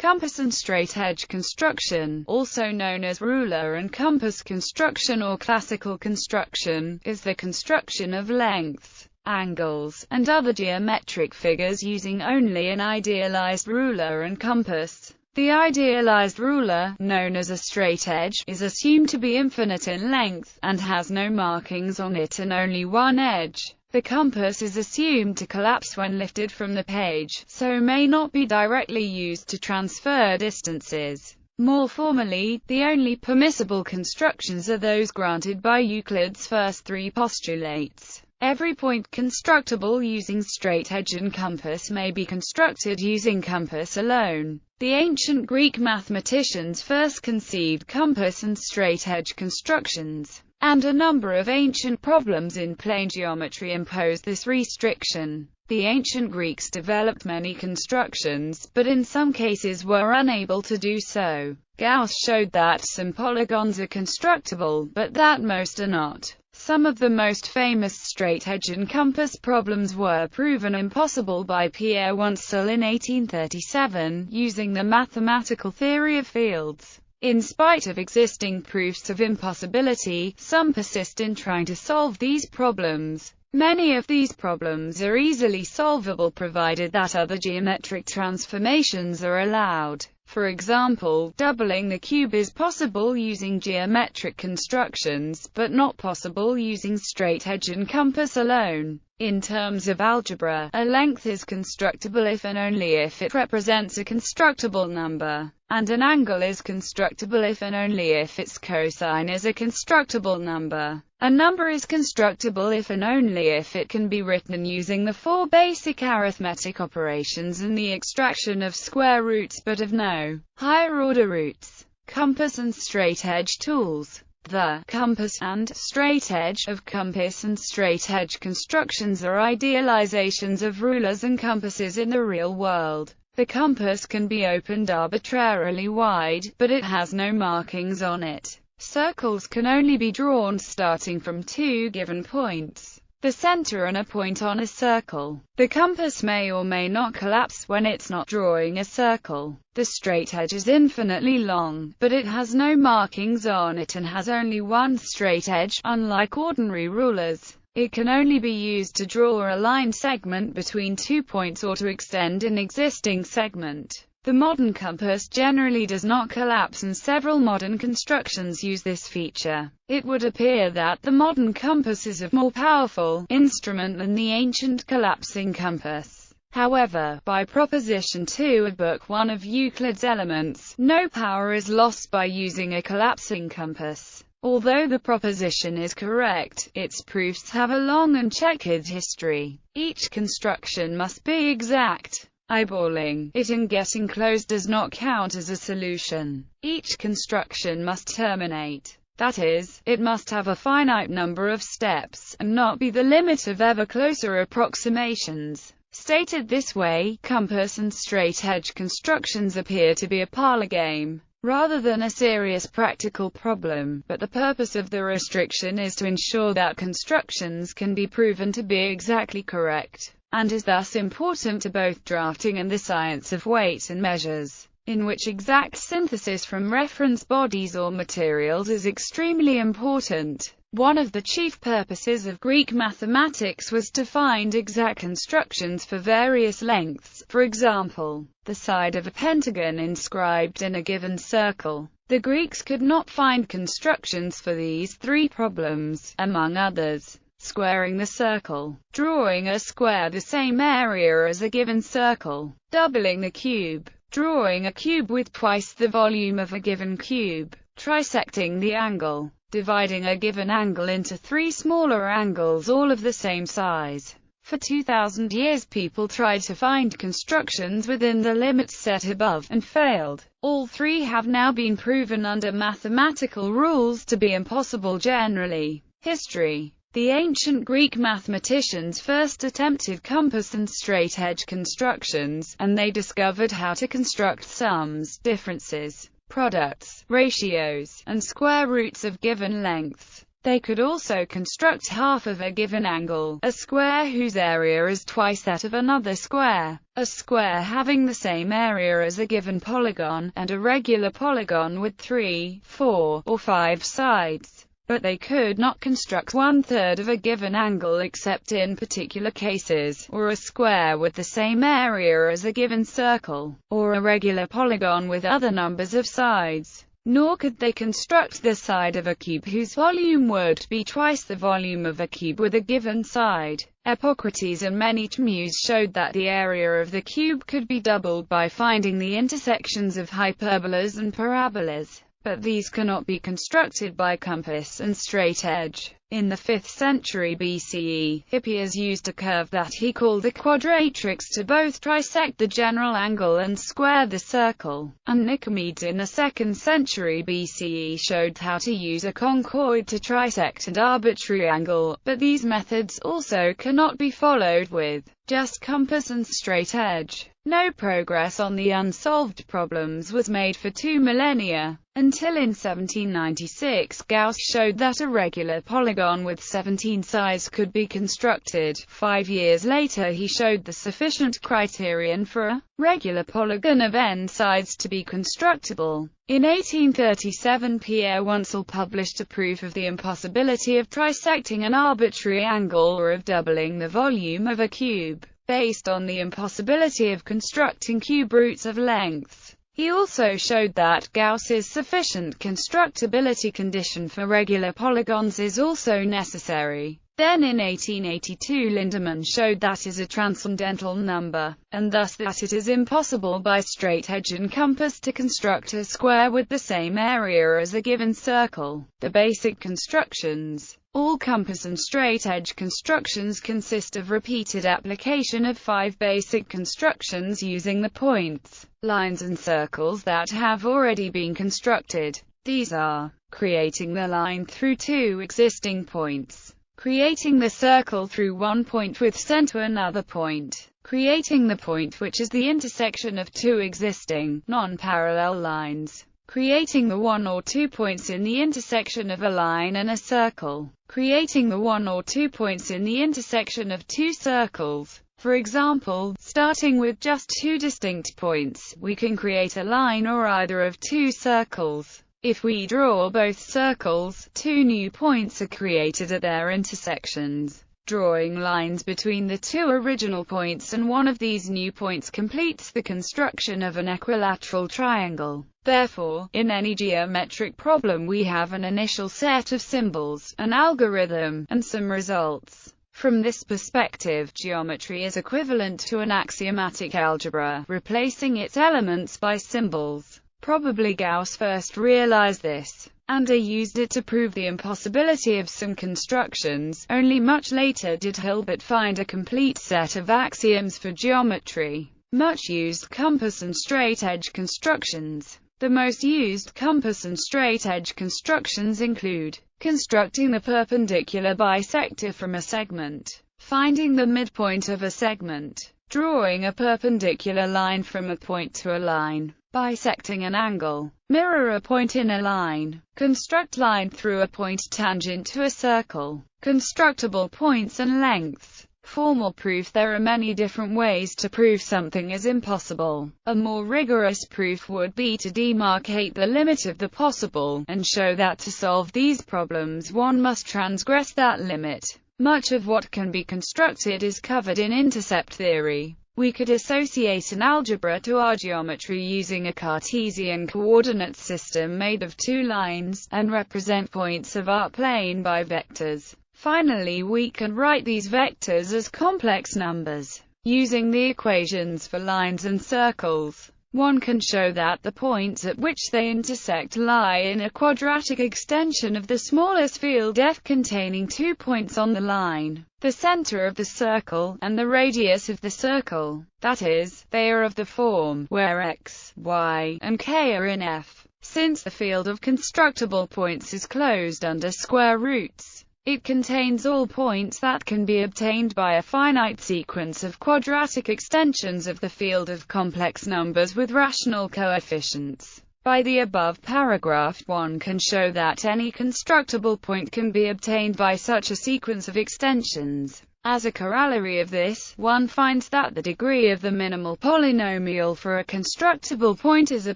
Compass-and-straightedge construction, also known as ruler and compass construction or classical construction, is the construction of lengths, angles, and other geometric figures using only an idealized ruler and compass. The idealized ruler, known as a straightedge, is assumed to be infinite in length, and has no markings on it and only one edge. The compass is assumed to collapse when lifted from the page, so may not be directly used to transfer distances. More formally, the only permissible constructions are those granted by Euclid's first three postulates. Every point constructible using straightedge and compass may be constructed using compass alone. The ancient Greek mathematicians first conceived compass and straightedge constructions, and a number of ancient problems in plane geometry imposed this restriction. The ancient Greeks developed many constructions, but in some cases were unable to do so. Gauss showed that some polygons are constructible, but that most are not. Some of the most famous straightedge and compass problems were proven impossible by Pierre Wunzel in 1837, using the mathematical theory of fields. In spite of existing proofs of impossibility, some persist in trying to solve these problems. Many of these problems are easily solvable provided that other geometric transformations are allowed. For example, doubling the cube is possible using geometric constructions, but not possible using straightedge and compass alone. In terms of algebra, a length is constructible if and only if it represents a constructible number, and an angle is constructible if and only if its cosine is a constructible number. A number is constructible if and only if it can be written using the four basic arithmetic operations and the extraction of square roots but of no higher-order roots. Compass and straightedge tools. The compass and straightedge of compass and straightedge constructions are idealizations of rulers and compasses in the real world. The compass can be opened arbitrarily wide, but it has no markings on it. Circles can only be drawn starting from two given points, the center and a point on a circle. The compass may or may not collapse when it's not drawing a circle. The straightedge is infinitely long, but it has no markings on it and has only one straightedge, unlike ordinary rulers. It can only be used to draw a line segment between 2 points or to extend an existing segment. The modern compass generally does not collapse, and several modern constructions use this feature. It would appear that the modern compass is a more powerful instrument than the ancient collapsing compass. However, by Proposition 2 of Book 1 of Euclid's Elements, no power is lost by using a collapsing compass. Although the proposition is correct, its proofs have a long and checkered history. Each construction must be exact. Eyeballing it and getting close does not count as a solution. Each construction must terminate. That is, it must have a finite number of steps, and not be the limit of ever closer approximations. Stated this way, compass and straightedge constructions appear to be a parlor game, rather than a serious practical problem, but the purpose of the restriction is to ensure that constructions can be proven to be exactly correct, and is thus important to both drafting and the science of weight and measures, in which exact synthesis from reference bodies or materials is extremely important. One of the chief purposes of Greek mathematics was to find exact constructions for various lengths, for example, the side of a pentagon inscribed in a given circle. The Greeks could not find constructions for these three problems, among others: squaring the circle, drawing a square the same area as a given circle, doubling the cube, drawing a cube with twice the volume of a given cube, trisecting the angle, dividing a given angle into three smaller angles all of the same size. For 2,000 years people tried to find constructions within the limits set above, and failed. All three have now been proven under mathematical rules to be impossible generally. History. The ancient Greek mathematicians first attempted compass and straightedge constructions, and they discovered how to construct sums, differences, products, ratios, and square roots of given lengths. They could also construct half of a given angle, a square whose area is twice that of another square, a square having the same area as a given polygon, and a regular polygon with 3, 4, or 5 sides. But they could not construct one-third of a given angle except in particular cases, or a square with the same area as a given circle, or a regular polygon with other numbers of sides. Nor could they construct the side of a cube whose volume would be twice the volume of a cube with a given side. Epocrates and many Tmuz showed that the area of the cube could be doubled by finding the intersections of hyperbolas and parabolas, but these cannot be constructed by compass and straight edge. In the 5th century BCE, Hippias used a curve that he called a quadratrix to both trisect the general angle and square the circle, and Nicomedes in the 2nd century BCE showed how to use a conchoid to trisect an arbitrary angle, but these methods also cannot be followed with just compass and straight edge. No progress on the unsolved problems was made for 2 millennia, until in 1796 Gauss showed that a regular polygon with 17 sides could be constructed. 5 years later he showed the sufficient criterion for a regular polygon of n sides to be constructible. In 1837 Pierre Wunzel published a proof of the impossibility of trisecting an arbitrary angle or of doubling the volume of a cube, based on the impossibility of constructing cube roots of length. He also showed that Gauss's sufficient constructibility condition for regular polygons is also necessary. Then in 1882 Lindemann showed that is a transcendental number, and thus that it is impossible by straight edge and compass to construct a square with the same area as a given circle. The basic constructions. All compass and straight edge constructions consist of repeated application of 5 basic constructions using the points, lines and circles that have already been constructed. These are: creating the line through 2 existing points, creating the circle through one point with sent to another point, creating the point which is the intersection of 2 existing, non-parallel lines, creating the 1 or 2 points in the intersection of a line and a circle, creating the 1 or 2 points in the intersection of 2 circles. For example, starting with just 2 distinct points, we can create a line or either of 2 circles. If we draw both circles, 2 new points are created at their intersections. Drawing lines between the 2 original points and one of these new points completes the construction of an equilateral triangle. Therefore, in any geometric problem we have an initial set of symbols, an algorithm, and some results. From this perspective, geometry is equivalent to an axiomatic algebra, replacing its elements by symbols. Probably Gauss first realized this, and used it to prove the impossibility of some constructions. Only much later did Hilbert find a complete set of axioms for geometry. Much used compass and straight edge constructions. The most used compass and straight edge constructions include constructing the perpendicular bisector from a segment, finding the midpoint of a segment, drawing a perpendicular line from a point to a line, bisecting an angle, mirror a point in a line, construct line through a point tangent to a circle, constructible points and lengths. Formal proof. There are many different ways to prove something is impossible. A more rigorous proof would be to demarcate the limit of the possible, and show that to solve these problems one must transgress that limit. Much of what can be constructed is covered in intercept theory. We could associate an algebra to our geometry using a Cartesian coordinate system made of 2 lines, and represent points of our plane by vectors. Finally, we can write these vectors as complex numbers, using the equations for lines and circles. One can show that the points at which they intersect lie in a quadratic extension of the smallest field f containing 2 points on the line, the center of the circle, and the radius of the circle. That is, they are of the form where x, y, and k are in f. Since the field of constructible points is closed under square roots, it contains all points that can be obtained by a finite sequence of quadratic extensions of the field of complex numbers with rational coefficients. By the above paragraph, one can show that any constructible point can be obtained by such a sequence of extensions. As a corollary of this, one finds that the degree of the minimal polynomial for a constructible point is a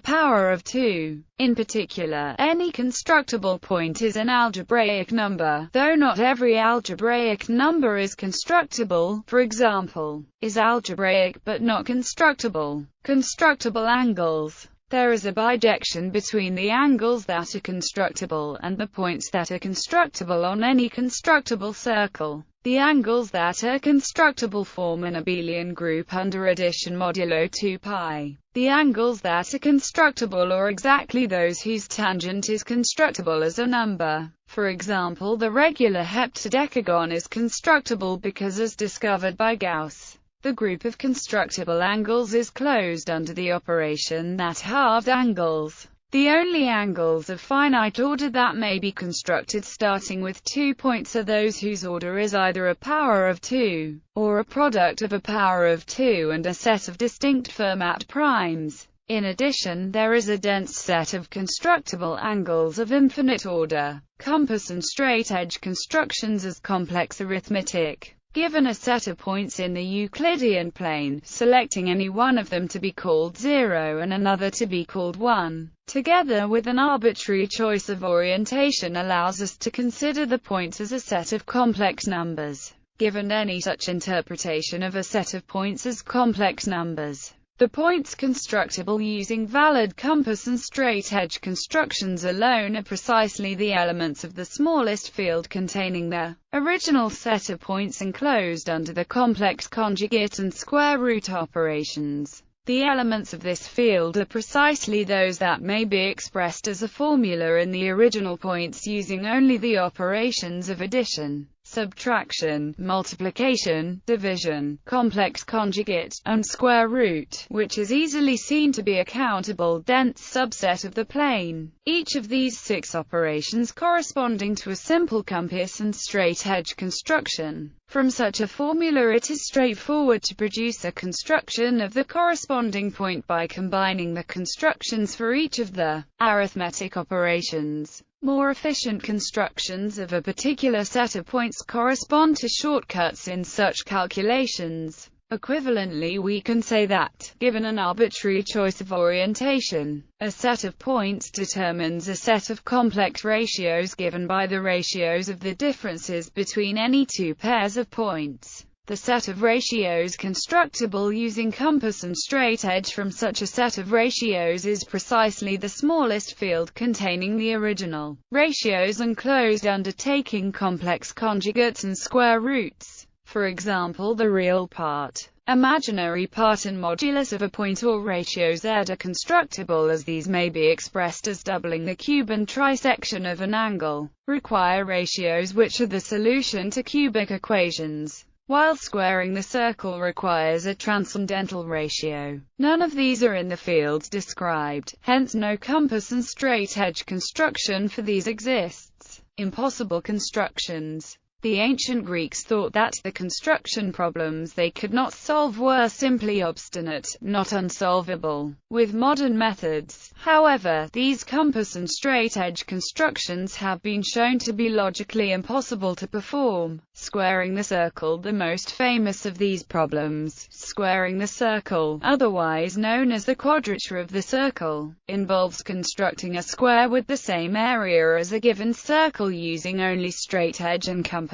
power of 2. In particular, any constructible point is an algebraic number, though not every algebraic number is constructible. For example, is algebraic but not constructible. Constructible angles. There is a bijection between the angles that are constructible and the points that are constructible on any constructible circle. The angles that are constructible form an abelian group under addition modulo 2 pi. The angles that are constructible are exactly those whose tangent is constructible as a number. For example, the regular heptadecagon is constructible because, as discovered by Gauss, the group of constructible angles is closed under the operation that halved angles. The only angles of finite order that may be constructed starting with 2 points are those whose order is either a power of 2, or a product of a power of 2 and a set of distinct Fermat primes. In addition, there is a dense set of constructible angles of infinite order. Compass and straightedge constructions as complex arithmetic. Given a set of points in the Euclidean plane, selecting any one of them to be called 0 and another to be called 1, together with an arbitrary choice of orientation, allows us to consider the points as a set of complex numbers. Given any such interpretation of a set of points as complex numbers, the points constructible using valid compass and straightedge constructions alone are precisely the elements of the smallest field containing the original set of points enclosed under the complex conjugate and square root operations. The elements of this field are precisely those that may be expressed as a formula in the original points using only the operations of addition, subtraction, multiplication, division, complex conjugate, and square root, which is easily seen to be a countable dense subset of the plane. Each of these 6 operations corresponding to a simple compass and straightedge construction. From such a formula it is straightforward to produce a construction of the corresponding point by combining the constructions for each of the arithmetic operations. More efficient constructions of a particular set of points correspond to shortcuts in such calculations. Equivalently, we can say that, given an arbitrary choice of orientation, a set of points determines a set of complex ratios given by the ratios of the differences between any 2 pairs of points. The set of ratios constructible using compass and straightedge from such a set of ratios is precisely the smallest field containing the original ratios enclosed under taking complex conjugates and square roots. For example, the real part, imaginary part and modulus of a point or ratio z are constructible, as these may be expressed as doubling the cube and trisection of an angle, require ratios which are the solution to cubic equations, while squaring the circle requires a transcendental ratio. None of these are in the fields described, hence no compass and straightedge construction for these exists. Impossible constructions. The ancient Greeks thought that the construction problems they could not solve were simply obstinate, not unsolvable, with modern methods. However, these compass and straightedge constructions have been shown to be logically impossible to perform. Squaring the circle. The most famous of these problems, squaring the circle, otherwise known as the quadrature of the circle, involves constructing a square with the same area as a given circle using only straightedge and compass.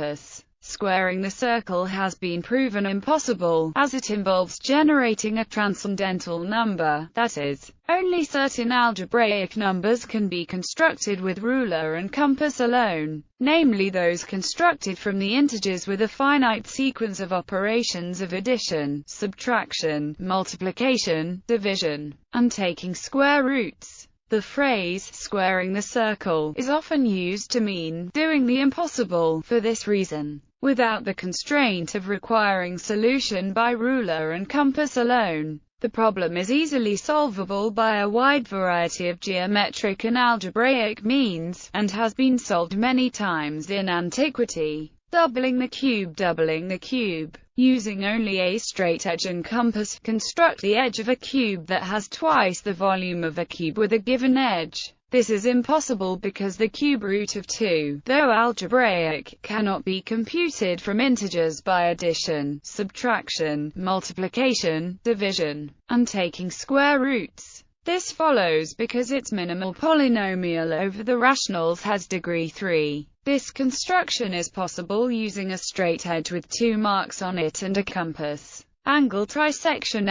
Squaring the circle has been proven impossible, as it involves generating a transcendental number, that is, only certain algebraic numbers can be constructed with ruler and compass alone, namely those constructed from the integers with a finite sequence of operations of addition, subtraction, multiplication, division, and taking square roots. The phrase, squaring the circle, is often used to mean doing the impossible. For this reason, without the constraint of requiring solution by ruler and compass alone, the problem is easily solvable by a wide variety of geometric and algebraic means, and has been solved many times in antiquity. Doubling the cube. Using only a straight edge and compass, construct the edge of a cube that has twice the volume of a cube with a given edge. This is impossible because the cube root of 2, though algebraic, cannot be computed from integers by addition, subtraction, multiplication, division, and taking square roots. This follows because its minimal polynomial over the rationals has degree 3. This construction is possible using a straight edge with 2 marks on it and a compass. Angle trisection.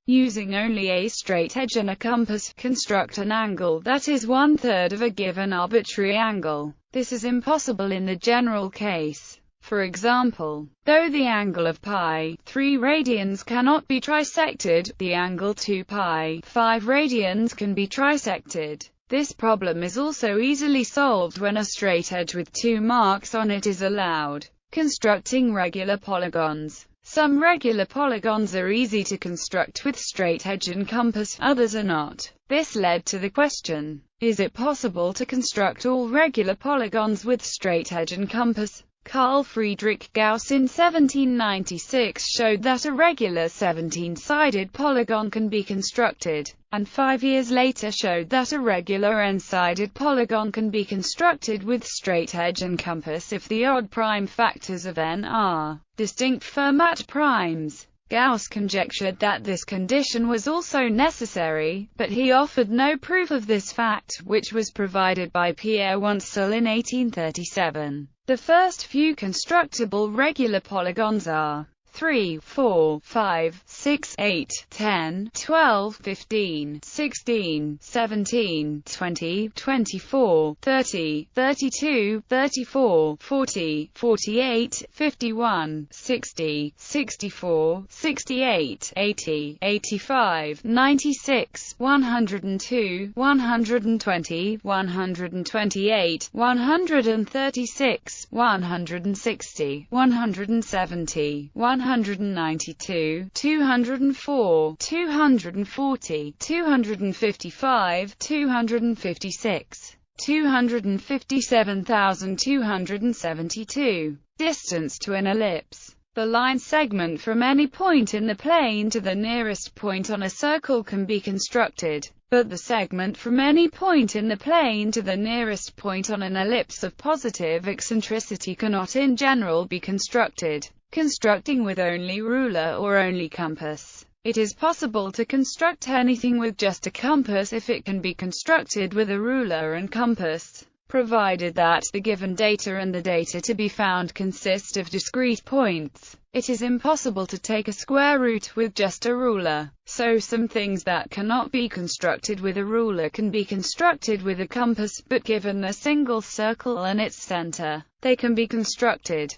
Using only a straight edge and a compass, construct an angle that is 1/3 of a given arbitrary angle. This is impossible in the general case. For example, though the angle of pi 3 radians cannot be trisected, the angle 2 pi 5 radians can be trisected. This problem is also easily solved when a straight edge with 2 marks on it is allowed. Constructing regular polygons. Some regular polygons are easy to construct with straight edge and compass, others are not. This led to the question, is it possible to construct all regular polygons with straight edge and compass? Carl Friedrich Gauss in 1796 showed that a regular 17-sided polygon can be constructed, and 5 years later showed that a regular n-sided polygon can be constructed with straight edge and compass if the odd prime factors of n are distinct Fermat primes. Gauss conjectured that this condition was also necessary, but he offered no proof of this fact, which was provided by Pierre Wunzel in 1837. The first few constructible regular polygons are 3, 4, 5, 6, 8, 10, 12, 15, 16, 17, 20, 24, 30, 32, 34, 40, 48, 51, 60, 64, 68, 80, 85, 96, 102, 120, 128, 136, 160, 170, 192, 204, 240, 255, 256, 257,272. Distance to an ellipse. The line segment from any point in the plane to the nearest point on a circle can be constructed, but the segment from any point in the plane to the nearest point on an ellipse of positive eccentricity cannot in general be constructed. Constructing with only ruler or only compass. It is possible to construct anything with just a compass if it can be constructed with a ruler and compass, provided that the given data and the data to be found consist of discrete points. It is impossible to take a square root with just a ruler, so some things that cannot be constructed with a ruler can be constructed with a compass, but given a single circle and its center, they can be constructed.